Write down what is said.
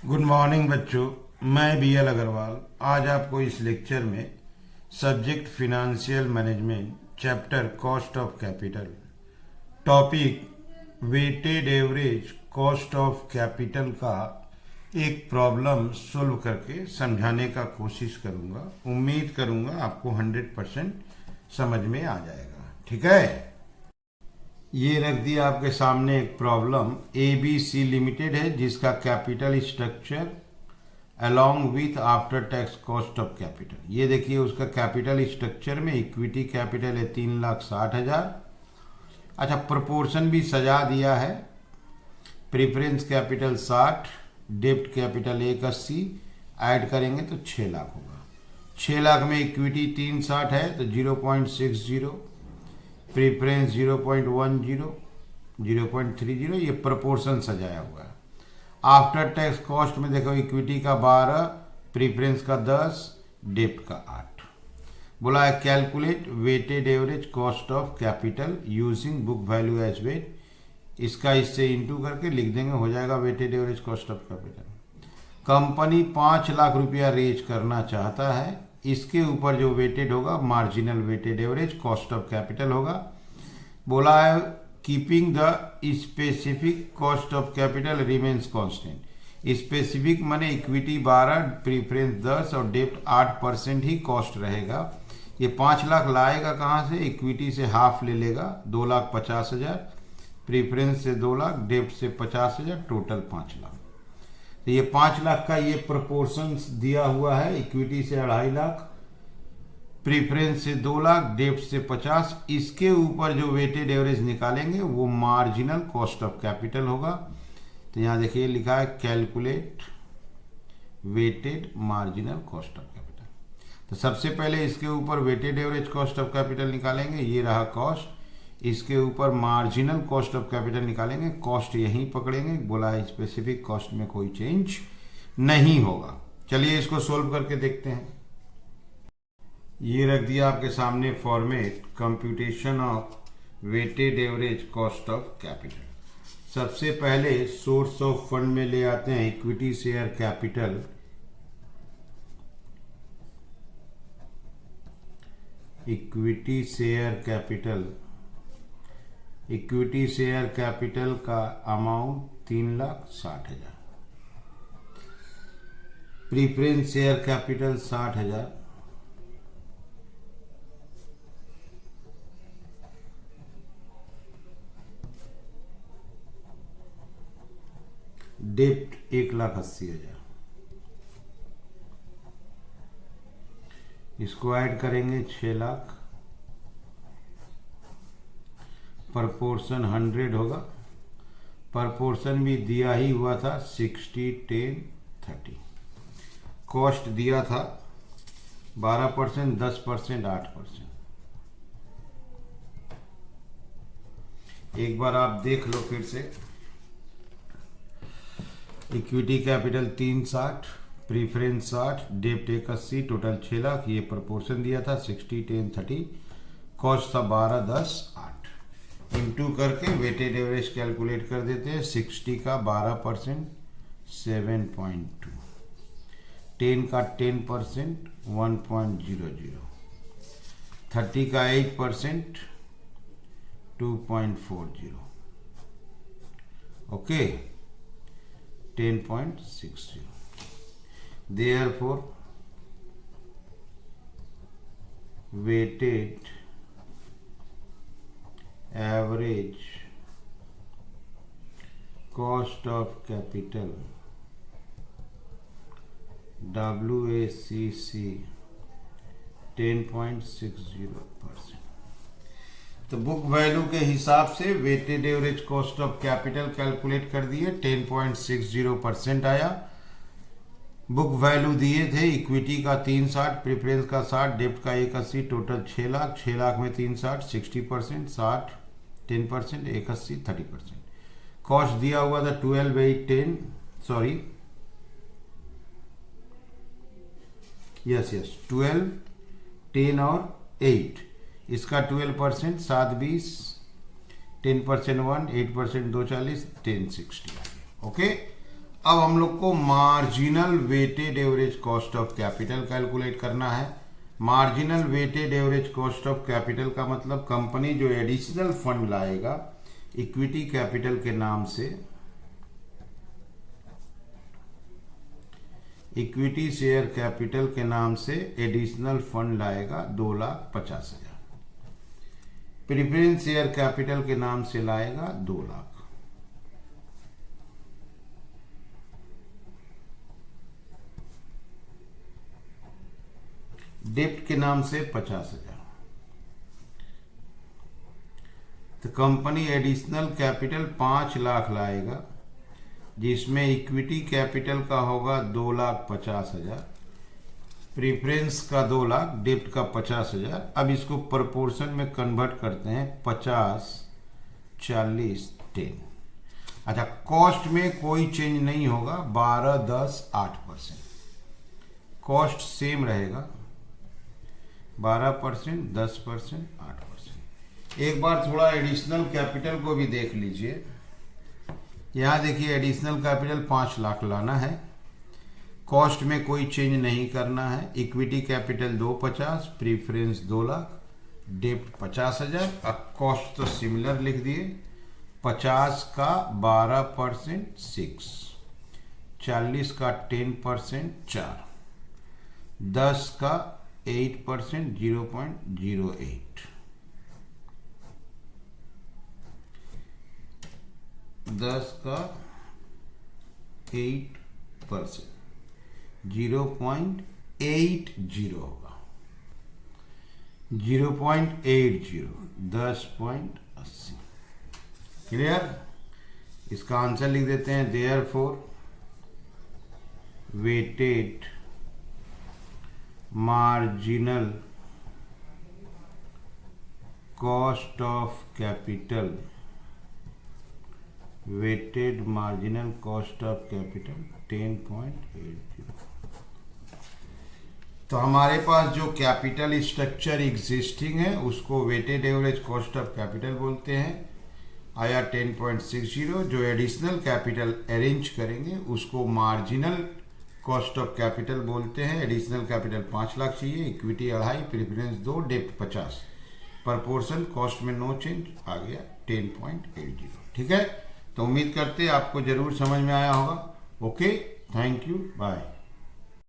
Good morning बच्चों, मैं BL Agarwal आज आपको इस लेक्चर में subject financial management chapter cost of capital topic weighted average cost of capital का एक प्रॉब्लम सोल्व करके समझाने का कोशिश करूंगा। उम्मीद करूंगा आपको 100% समझ में आ जाएगा। ठीक है, ये रख दिया आपके सामने एक प्रॉब्लम। ABC लिमिटेड है जिसका capital structure along with after tax cost of capital. ये देखिए उसका कैपिटल स्ट्रक्चर में इक्विटी कैपिटल है 3,60,000। अच्छा, प्रोपोर्शन भी सजा दिया है। प्रेफरेंस कैपिटल 60, डेब्ट कैपिटल 180, ऐड करेंगे तो 6 लाख होगा। 6 लाख में इक्विटी 360 है तो 0.60, प्रेफरेंस 0.10, 0.30, ये प्रोपोर्शन सजाया हुआ है। आफ्टर टैक्स कॉस्ट में देखो इक्विटी का 12, प्रेफरेंस का 10, डेब्ट का 8। बोला है calculate weighted average cost of capital using book value as weight. इसका इससे इंटू करके लिख देंगे, हो जाएगा weighted average cost of capital. Company 5 lakh रुपया रेज करना चाहता है, इसके ऊपर जो वेटेड होगा marginal weighted average cost of capital होगा। बोला है keeping the specific cost of capital remains constant. Specific माने इक्विटी 12, प्रीफरेंस 10 और डेब्ट 8% ही कॉस्ट रहेगा। ये 5 लाख लाएगा कहाँ से? इक्विटी से हाफ ले लेगा 2,50,000, प्रीफरेंस से 2 लाख, डेब्ट से 50,000, टोटल 5 लाख। तो ये 5 लाख का ये प्रोपोर्शन दिया हुआ है। इक्विटी से 2.5 लाख, प्रीफरेंस से 2 लाख, डेब्ट से 50। इसके ऊपर जो वेटेड एवरेज निकालेंगे वो मार्जिनल कॉस्ट ऑफ कैपिटल होगा। तो यहाँ देखिए लिखा है calculate weighted marginal cost of capital. तो सबसे पहले इसके ऊपर weighted average cost of capital निकालेंगे, ये रहा कॉस्ट। इसके ऊपर मार्जिनल कॉस्ट ऑफ कैपिटल निकालेंगे, कॉस्ट यहीं पकड़ेंगे। बोला है स्पेसिफिक कॉस्ट में कोई चेंज नहीं होगा। चलिए इसको सोल्व करके देखते हैं। ये रख दिया आपके सामने format, computation of weighted average cost of capital. सबसे पहले सोर्स ऑफ फंड में ले आते हैं equity share capital. Equity share capital, equity share capital का अमाउंट 3,60,000, प्रीफरेंस शेयर कैपिटल 60,000, डेब्ट 1,80,000। इसको ऐड करेंगे 6 लाख, प्रपोर्शन 100 होगा। प्रपोर्शन भी दिया ही हुआ था 60, 10, 30। कॉस्ट दिया था 12%, 10%, 8%। एक बार आप देख लो फिर से। इक्विटी कैपिटल 360, प्रीफरेंस 60, डेब्ट 180, टोटल 6 लाख। ये प्रपोर्शन दिया था 60, 10, 30। कॉस्ट था 12, 10, 8। इंटू करके वेटेड एवरेज कैलकुलेट कर देते हैं। 60 का 12%, 7.2, 10 का 10%, 1.00, 30 का 8%, 2.40, okay, 10.60। Therefore, weighted average cost of capital WACC 10.60%। तो बुक वैल्यू के हिसाब से weighted average cost of capital calculate कर दिए, 10.60% आया। बुक वैल्यू दिए थे इक्विटी का 360, प्रेफरेंस का 60, डेब्ट का 180, टोटल 6 लाख। 6 लाख में 360, 60%, 60, 10%, 180, 30%। कॉस्ट दिया हुआ था 12, 8, 10, सॉरी, यस 12, 10 और 8। इसका 12%, 7, 20, 10% 1, 8% 240, 1060 ओके। अब हम लोग को marginal weighted average cost of capital calculate करना है। Marginal weighted average cost of capital का मतलब कंपनी जो एडिशनल फंड लाएगा इक्विटी कैपिटल के नाम से, इक्विटी शेयर कैपिटल के नाम से एडिशनल फंड लाएगा 2,50,000, प्रेफरेंस शेयर कैपिटल के नाम से लाएगा 2 लाख, डेप्ट के नाम से 50,000। तो कंपनी एडिशनल कैपिटल 5 लाख लाएगा, जिसमें इक्विटी कैपिटल का होगा 2,50,000, प्रेफरेंस का 2 लाख, डेप्ट का 50,000। अब इसको प्रोपोर्शन में कन्वर्ट करते हैं, 50, 40, 10। अच्छा, कॉस्ट में कोई चेंज नहीं होगा, 12, 10, 8%। कॉस्ट सेम रहेगा, 12%, 10%, 8%। एक बार थोड़ा एडिशनल कैपिटल को भी देख लीजिए। यहाँ देखिए एडिशनल कैपिटल 5 लाख लाना है, कॉस्ट में कोई चेंज नहीं करना है। इक्विटी कैपिटल 250, प्रीफरेंस 2 लाख, डेप्ट 50,000। अब कॉस्ट तो सिमिलर लिख दिए, 50 का 12% 6, 40 का 10% 4, 10 का 8% 0.08, 10 का 8% 0.80 होगा, 0.80, 10.80। क्लियर? इसका आंसर लिख देते हैं, therefore weighted marginal cost of capital, weighted marginal cost of capital 10.80। तो हमारे पास जो कैपिटल स्ट्रक्चर एग्जिस्टिंग है उसको weighted average cost of capital बोलते हैं। आया 10.60। जो एडिशनल कैपिटल अरेंज करेंगे उसको मार्जिनल कॉस्ट ऑफ कैपिटल बोलते हैं। एडिशनल कैपिटल 5 लाख चाहिए, इक्विटी 2.5, प्रेफरेंस 2, डेप्ट 50। प्रोपोर्शन कॉस्ट में नो चेंज, आ गया 10.80। ठीक है, तो उम्मीद करते हैं आपको जरूर समझ में आया होगा। Okay, thank you, bye.